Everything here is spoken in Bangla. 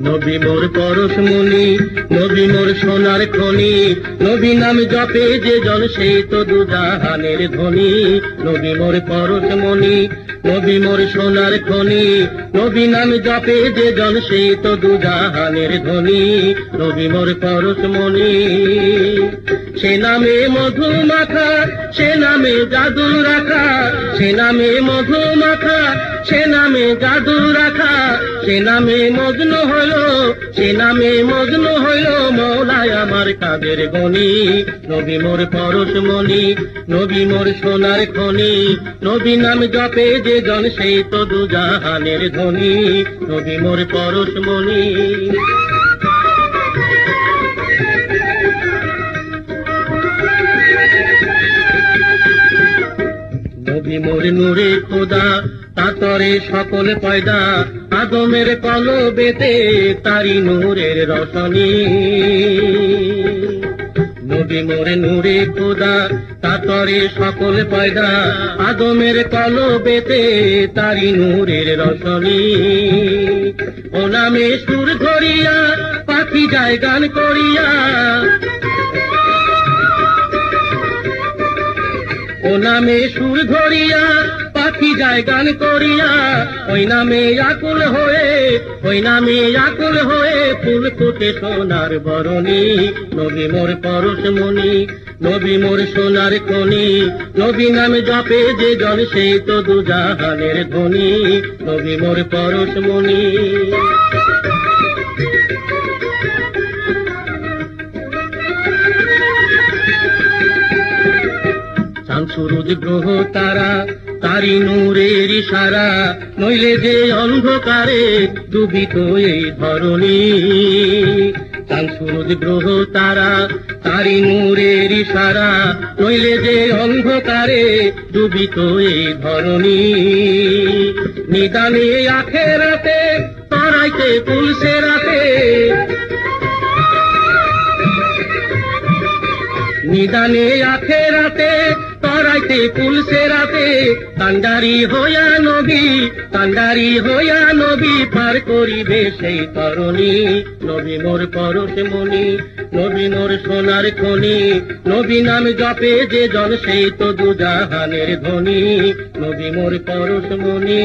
নবী মোর পরশমণি, নবী মোর সোনার খনি, নবী নাম জপে যে জন সেই তো দুজাহানের ধনী। নবী মোর পরশমণি, নবী মোর সোনার খনি, নবী নাম জপে যে জন সেই তো দুজাহানের ধনী। নবী মোর পরশমণি, সে নামে মধু মাখা, সে নামে জাদু রাখা, সে নামে মধু মাখা, সে নামে জাদু রাখা, সে নামে মগ্ন হইল, সে নামে মগ্ন হইল মৌলায় আমার কাদের গনি। নবী মোর পরশমণি, নবী মোর সোনার খনি, নবী নাম জপে যে জন সেই তো দুজাহানের ধনী। নবী মোর পরশমণি। নবী মোর নূরে খোদা, তাতরে সকল পয়দা, আদমের কলবেতে তারি নূরের রশনি। নবী মোর নূরে খোদা, তাতরে সকল পয়দা, আদমের কলবেতে তারি নূরের রশনি। ও নামে সুর ধরিয়া পাখি যায় গান করিয়া, ও নামে সুর ধরিয়া পাখি যায় গান করিয়া, ওই নামে আকুল হয়ে, ওই নামে আকুল হয়ে ফুল ফুটে সোনার বরণী। নবী মোর পরশমণি, নবী মোর সোনার খনি, নবী নাম জপে যে জন সেই তো দুজাহানের ধনী। নবী মোর পরশমণি। চাঁদ সূরজ গ্রহ তারা, তারি নূরের ইশারা, নইলে যে অন্ধকারে ডুবিত এই ধরণী। চাঁদ সূরজ গ্রহ তারা, তারি নূরের ইশারা, নইলে যে অন্ধকারে ডুবিত এই ধরণী। নিদানে আখেরাতে তরাইতে পুলসে রাতে, নিদানে আখেরাতে তরাইতে পুলসে রাতে, কান্ডারি হইয়া নবী, কান্ডারি হইয়া নবী পার করিবে সেই তরণী। নবী মোর পরশমণি, নবী মোর সোনার খনি, নবী নাম জপে যে জন সেই তো দুজাহানের ধনী। নবী মোর পরশমণি।